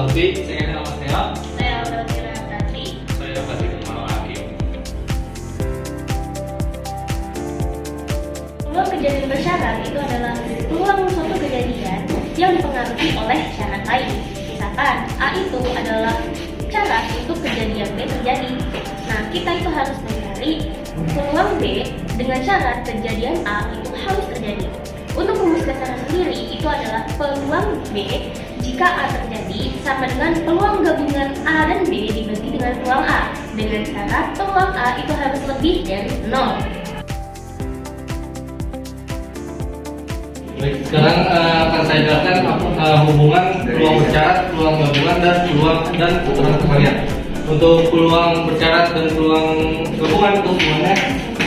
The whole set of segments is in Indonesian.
Alfi. Saya Nama Theo. Saya Aurelina Tati. Saya Fatih Kemal Hakim. Peluang kejadian bersyarat itu adalah peluang suatu kejadian yang dipengaruhi oleh syarat lain. Misalkan A itu adalah syarat untuk kejadian B terjadi. Nah, kita itu harus mencari peluang B dengan syarat kejadian A itu harus terjadi. Untuk rumus dasar sendiri itu adalah peluang B jika A terjadi sama dengan peluang gabungan A dan B dibagi dengan peluang A dengan syarat peluang A itu harus lebih dari 0. Baik, sekarang akan saya jelaskan hubungan peluang bersyarat, peluang gabungan, dan putaran kembalian. Untuk peluang bersyarat dan peluang gabungan itu semuanya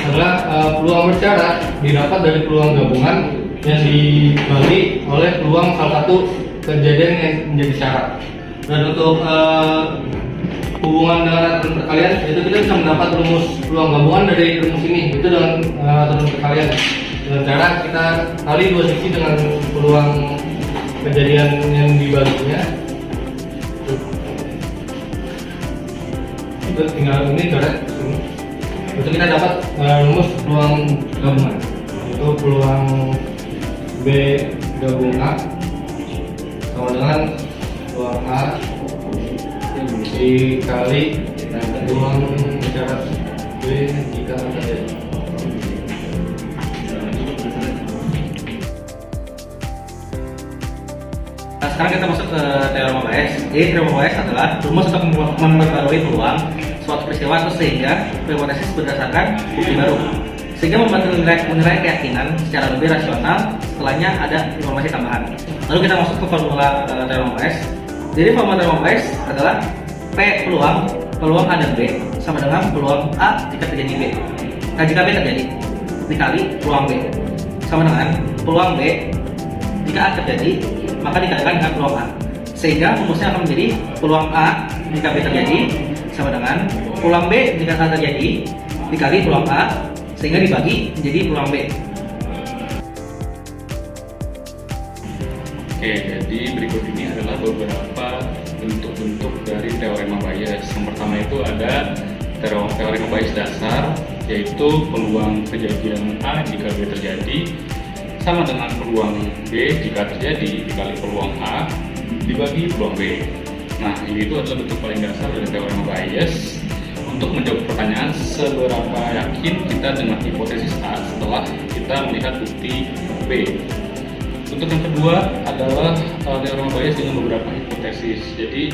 adalah peluang bersyarat didapat dari peluang gabungan yang dibagi oleh peluang salah satu kejadian yang menjadi syarat. Dan untuk hubungan dengan aturan perkalian itu kita bisa mendapat rumus peluang gabungan dari rumus ini itu dengan aturan perkalian. Dengan cara kita kali dua sisi dengan peluang kejadian yang dibaginya. Itu tinggal ini coret sini. Itu kita dapat rumus peluang gabungan. Itu peluang B gabung A sama dengan peluang A dikali peluang syarat B jika terjadi. Nah, sekarang kita masuk ke teorema Bayes. Jadi teorema Bayes adalah rumus untuk memperbarui peluang suatu peristiwa atau sehingga hipotesis berdasarkan bukti baru, sehingga membantu menilai keyakinan secara lebih rasional setelahnya ada informasi tambahan. Lalu kita masuk ke formula teorema Bayes. Jadi formula teorema Bayes adalah P peluang A dan B sama dengan peluang A jika terjadi B. Nah, jika B terjadi dikali peluang B sama dengan peluang B jika A terjadi maka dikalikan dengan peluang A, sehingga rumusnya akan menjadi peluang A jika B terjadi sama dengan peluang B jika A terjadi dikali peluang A sehingga dibagi menjadi peluang B. Oke, jadi berikut ini adalah beberapa bentuk-bentuk dari teorema Bayes. Yang pertama itu ada teorema Bayes dasar, yaitu peluang kejadian A jika B terjadi sama dengan peluang B jika terjadi dikali peluang A dibagi peluang B. Nah, ini itu adalah bentuk paling dasar dari teorema Bayes untuk menjawab pertanyaan seberapa yakin kita dengan hipotesis A setelah kita melihat bukti B. Bentuk yang kedua adalah teorema Bayes dengan beberapa hipotesis. Jadi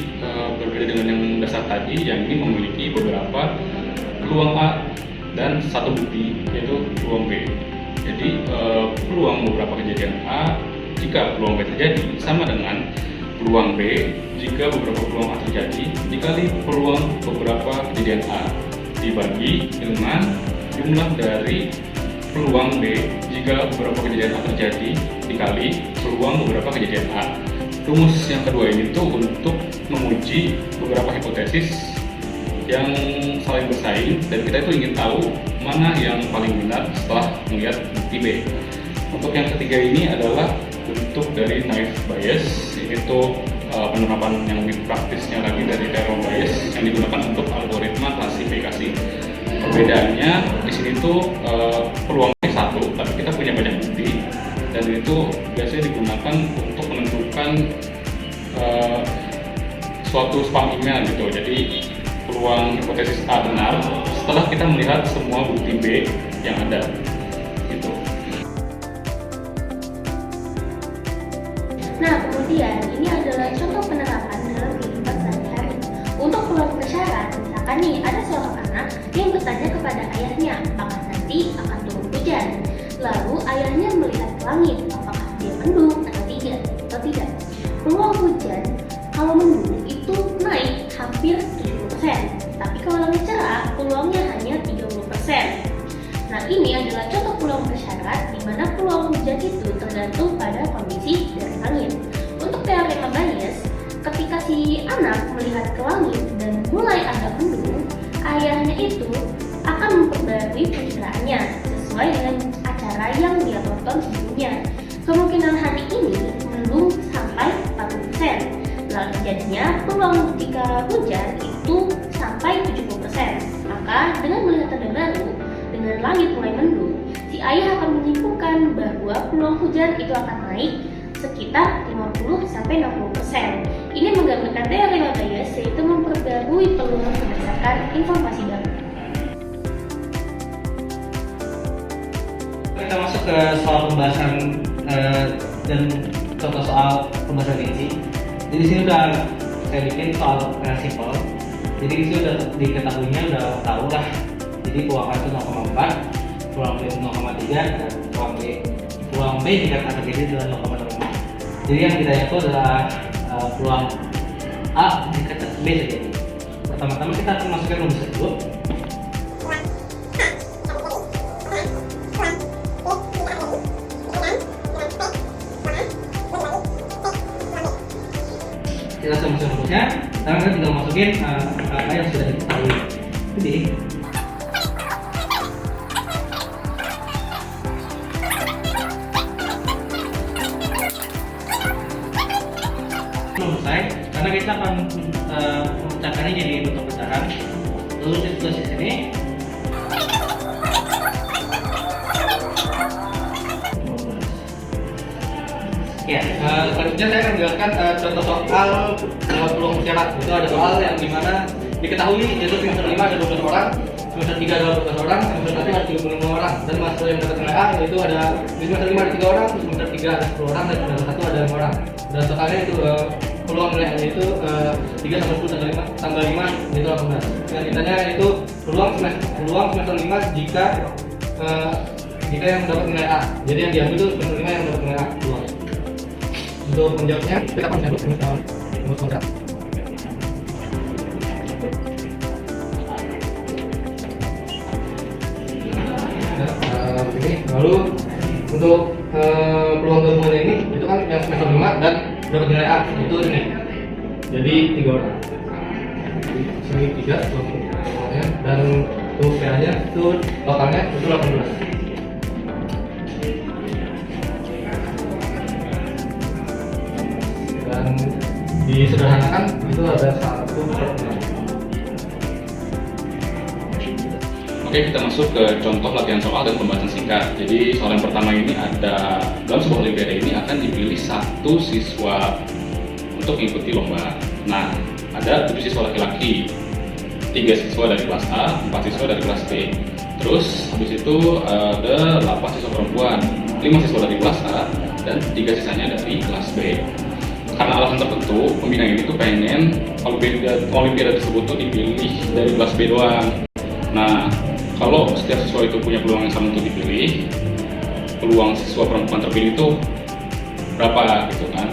berbeda dengan yang dasar tadi, yang ini memiliki beberapa peluang A dan satu bukti, yaitu peluang B. Jadi peluang beberapa kejadian A jika peluang B terjadi sama dengan peluang B jika beberapa peluang A terjadi dikali peluang beberapa kejadian A dibagi dengan jumlah dari peluang B jika beberapa kejadian A terjadi dikali peluang beberapa kejadian A. Rumus yang kedua ini tuh untuk menguji beberapa hipotesis yang saling bersaing dan kita itu ingin tahu mana yang paling benar setelah melihat bukti B. Untuk yang ketiga ini adalah bentuk dari naive Bayes, yaitu penerapan yang lebih praktisnya lagi dari teorema Bayes yang digunakan untuk algoritma klasifikasi. Perbedaannya di sini tuh peluangnya satu, tapi kita punya banyak bukti dan itu biasanya digunakan untuk menentukan suatu spam email gitu. Jadi peluang hipotesis A benar setelah kita melihat semua bukti B yang ada gitu. Nah, kemudian ini adalah contoh penerapan dalam kehidupan sehari-hari. Untuk peluang bersyarat, misalkan nih ada seorang anak yang bertanya kepada ayahnya apakah nanti akan turun hujan. Lalu ayahnya melihat ke langit apakah dia mendung atau tidak. Peluang hujan kalau mendung itu naik hampir 70%, tapi kalau langit cerah peluangnya hanya 30%. Nah, ini adalah contoh peluang bersyarat di mana peluang hujan itu tergantung pada kondisi dari langit. Untuk teorema Bayes, ketika si anak melihat ke langit dan mulai ada mendung, ayahnya itu akan memperbarui perkiraannya sesuai dengan acara yang dia tonton sebelumnya. Kemungkinan hari ini mendung sampai 40%. bakal terjadinya peluang jika hujan itu sampai 70%. Maka dengan melihat tanda baru, dengan langit mulai mendung, si ayah akan menyimpulkan bahwa peluang hujan itu akan naik sekitar 50-60%. Ini menggambarkan teori bias, yaitu memperbarui peluang berdasarkan informasi baru. Kita masuk ke soal pembahasan dan contoh soal pembahasan ini. Jadi di sini udah saya bikin soal simpel. Jadi di sini udah diketahuinya udah tahu lah. Jadi peluang A itu 0,4, peluang B 0,3, dan peluang B jika terjadi adalah 0,05. Jadi yang kita itu adalah peluang A jika B terjadi. Pertama-tama kita akan masukkan rumus dulu. Kita masuk rumusnya, sekarang kita tinggal masukin apa yang sudah diketahui. Jadi selesai, karena kita akan memecahkannya jadi bentuk pecahan. Lalu ditulis di sini. Ya, selanjutnya saya akan menjelaskan contoh soal peluang bersyarat. Itu ada soal yang dimana diketahui yaitu semester 5 ada 12 orang, semester 3 ada 12 orang, semester 1 ada 35 orang, dan mahasiswa yang dapat nilai A yaitu ada di semester 5 ada 3 orang, semester 3 ada 10 orang, dan semester 1 ada 5 orang. Dan totalnya itu peluang nilai A itu 3 tambah 10 tambah 5 itu 18. Dan ditanya itu peluang semester 5 jika yang dapat nilai A. Jadi yang diambil itu semester 5 yang dapat nilai A peluang. Untuk menjawabnya kita akan menyebut rumus kontrak. Ini lalu untuk peluang gabungan ini itu kan yang semester 5 dan dapat nilai A itu ini. Jadi 3 orang. Sini 3 peluangnya dan untuk PA-nya itu totalnya itu 18. Dan disederhanakan itu ada 1/6. Oke, kita masuk ke contoh latihan soal dan pembahasan singkat. Jadi soal yang pertama ini ada dalam sebuah olimpiade ini akan dipilih 1 siswa untuk mengikuti lomba. Nah, ada 7 siswa laki-laki, 3 siswa dari kelas A, 4 siswa dari kelas B. Terus habis itu ada 8 siswa perempuan, 5 siswa dari kelas A, dan 3 sisanya dari kelas B. Karena alasan tertentu, pembina ini tuh pengen olimpiade tersebut tuh dipilih dari kelas B doang. Nah, kalau setiap siswa itu punya peluang yang sama untuk dipilih, peluang siswa perempuan terpilih itu berapa gitu kan?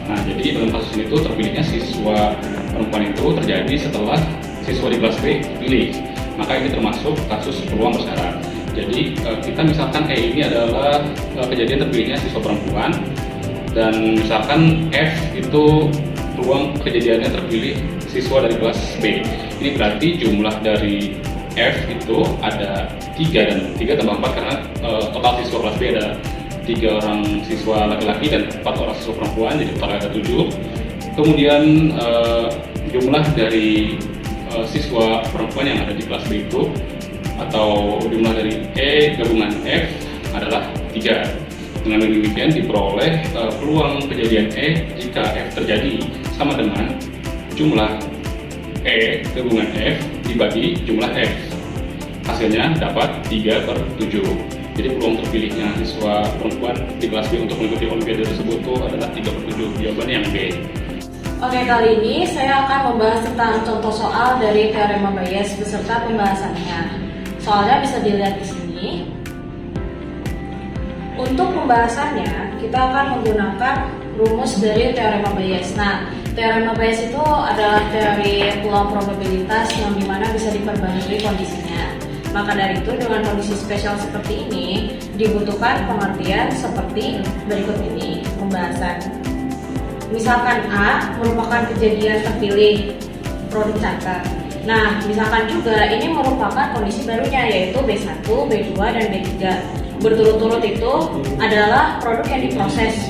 Nah, jadi dalam kasus ini tuh terpilihnya siswa perempuan itu terjadi setelah siswa di kelas B dipilih. Maka ini termasuk kasus peluang bersyarat. Jadi kita misalkan ini adalah kejadian terpilihnya siswa perempuan, dan misalkan F itu peluang kejadiannya terpilih siswa dari kelas B. Ini berarti jumlah dari F itu ada 3 dan 3 tambah 4 karena total siswa kelas B ada 3 orang siswa laki-laki dan 4 orang siswa perempuan, jadi total ada 7. Kemudian jumlah dari siswa perempuan yang ada di kelas B itu atau jumlah dari E gabungan F adalah 3. Dengan demikian diperoleh peluang kejadian E jika F terjadi sama dengan jumlah E gabungan F dibagi jumlah F. Hasilnya dapat 3/7. Jadi peluang terpilihnya siswa perempuan di kelas B untuk mengikuti olimpiade tersebut itu adalah 3/7. Jawabannya yang B. Oke, kali ini saya akan membahas tentang contoh soal dari teorema Bayes beserta pembahasannya. Soalnya bisa dilihat di sini. Untuk pembahasannya, kita akan menggunakan rumus dari teorema Bayes. Nah, teorema Bayes itu adalah teori peluang probabilitas yang dimana bisa diperbarui kondisinya. Maka dari itu, dengan kondisi spesial seperti ini, dibutuhkan pengertian seperti berikut ini pembahasan. Misalkan A merupakan kejadian terpilih produk catat. Nah, misalkan juga ini merupakan kondisi barunya, yaitu B1, B2, dan B3. Berturut-turut itu adalah produk yang diproses.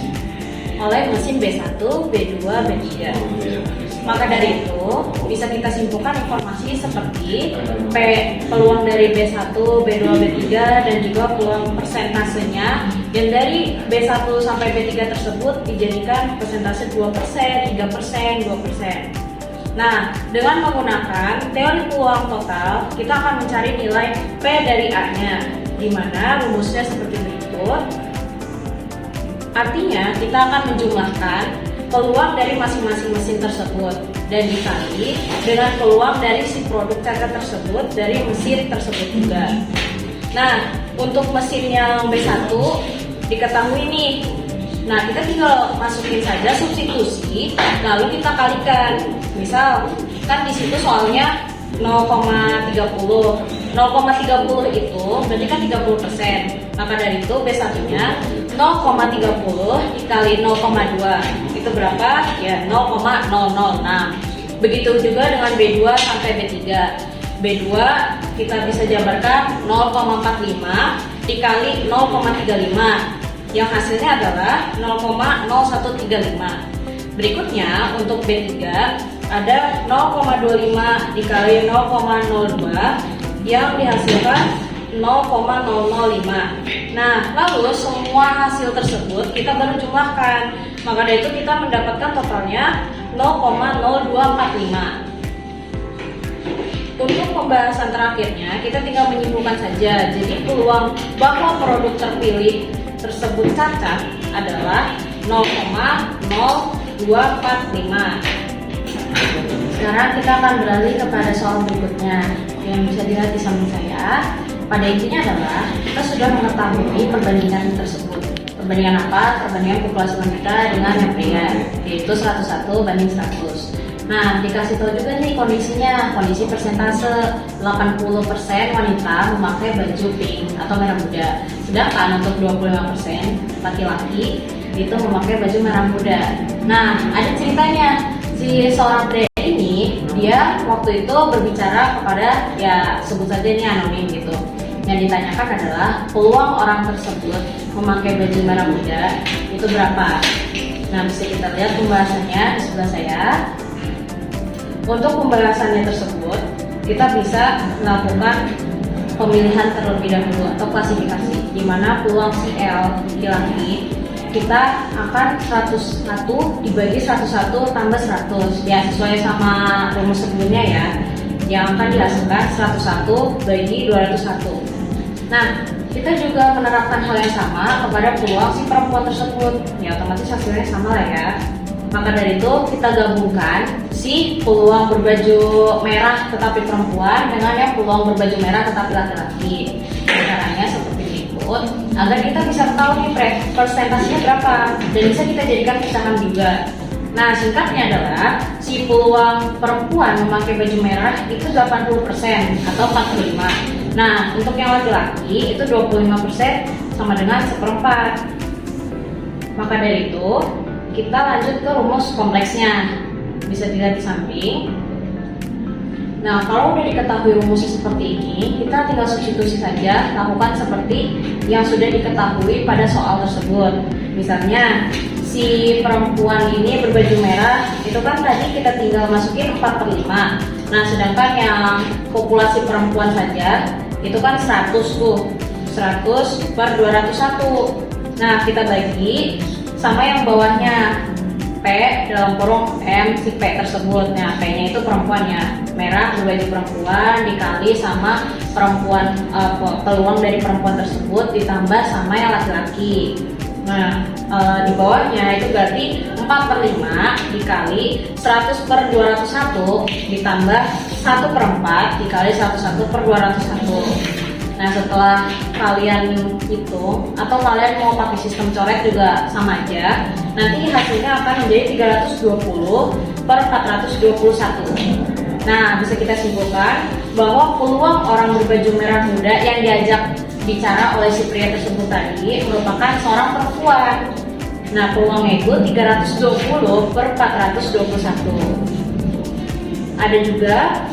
oleh mesin B1, B2, B3. Maka dari itu, bisa kita simpulkan informasi seperti peluang dari B1, B2, B3, dan juga peluang persentasenya yang dari B1 sampai B3 tersebut dijadikan persentase 2%, 3%, 2%. Nah, dengan menggunakan teori peluang total, kita akan mencari nilai P dari A-nya, di mana rumusnya seperti berikut. Artinya, kita akan menjumlahkan peluang dari masing-masing mesin tersebut dan dikali dengan peluang dari si produk cacat tersebut dari mesin tersebut juga. Nah, untuk mesin yang B1 diketahui nih. Nah, kita tinggal masukin saja substitusi, lalu kita kalikan. Misal, kan di situ soalnya 0,30. 0,30 itu berarti kan 30%. Maka dari itu B1-nya 0,30 dikali 0,2. Itu berapa? Ya 0,006. Begitu juga dengan B2 sampai B3. B2 kita bisa jabarkan 0,45 dikali 0,35. Yang hasilnya adalah 0,0135. Berikutnya untuk B3 ada 0,25 dikali 0,02 yang dihasilkan 0,005. Nah, lalu semua hasil tersebut kita baru jumlahkan. Maka dari itu kita mendapatkan totalnya 0,0245. Untuk pembahasan terakhirnya, kita tinggal menyimpulkan saja. Jadi peluang bahwa produk terpilih tersebut cacat adalah 0,0245. Sekarang kita akan beralih kepada soal berikutnya yang bisa dilihat di samping saya. Pada intinya adalah kita sudah mengetahui perbandingan tersebut. Perbandingan apa? Perbandingan populasi wanita dengan yang pria, yaitu 101 banding 100. Nah, dikasih tahu juga nih kondisinya, kondisi persentase 80% wanita memakai baju pink atau merah muda. Sedangkan untuk 25% laki-laki itu memakai baju merah muda. Nah, ada ceritanya. Si seorang pria ini, dia waktu itu berbicara kepada, ya sebut saja ini anonim gitu. Yang ditanyakan adalah peluang orang tersebut memakai baju merah muda itu berapa. Nah, bisa kita lihat pembahasannya di sebelah saya. Untuk pembahasannya tersebut, kita bisa melakukan pemilihan terlebih dahulu atau klasifikasi, di mana peluang si L laki-laki kita akan 101 dibagi 101 tambah 100, ya sesuai sama rumus sebelumnya ya, yang akan dihasilkan 101 bagi 201. Nah, kita juga menerapkan hal yang sama kepada peluang si perempuan tersebut, ya otomatis hasilnya sama lah ya. Maka dari itu kita gabungkan si peluang berbaju merah tetapi perempuan dengan yang peluang berbaju merah tetapi laki-laki. Caranya seperti berikut, agar kita bisa tahu nih persentasenya berapa dan bisa kita jadikan pecahan juga. Nah, singkatnya adalah si peluang perempuan memakai baju merah itu 80% atau 45. Nah, untuk yang laki-laki itu 25% sama dengan 1/4. Maka dari itu kita lanjut ke rumus kompleksnya, bisa dilihat di samping. Nah, kalau udah diketahui rumusnya seperti ini, kita tinggal substitusi saja, lakukan seperti yang sudah diketahui pada soal tersebut. Misalnya, si perempuan ini berbaju merah, itu kan tadi kita tinggal masukin 4/5. Nah, sedangkan yang populasi perempuan saja, itu kan 100 tuh, 100 per 201. Nah, kita bagi sama yang bawahnya, P dalam kurung M si P tersebut. Nah, P-nya itu perempuannya, merah berbaju perempuan dikali sama perempuan, peluang dari perempuan tersebut ditambah sama yang laki-laki. Nah, di bawahnya itu berarti 4/5 dikali 100 per 201 ditambah 1/4 dikali 101 per 201. Nah, setelah kalian itu atau kalian mau pakai sistem coret juga sama aja, nanti hasilnya akan menjadi 320 per 421. Nah, bisa kita simpulkan bahwa peluang orang berbaju merah muda yang diajak bicara oleh si pria tersebut tadi merupakan seorang perempuan. Nah, peluangnya itu 320 per 421. Ada juga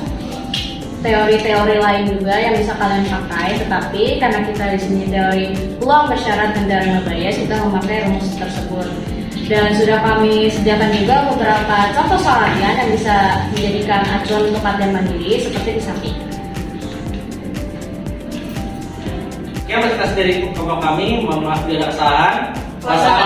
teori-teori lain juga yang bisa kalian pakai, tetapi karena kita di sini teori peluang bersyarat dan teorema bias, kita memakai rumus tersebut. Dan sudah kami sediakan juga beberapa contoh soal latihan yang bisa dijadikan acuan untuk latihan mandiri seperti di samping. Sekian presentasi dari kelompok kami, mohon maaf bila ada kesalahan. Wassalamualaikum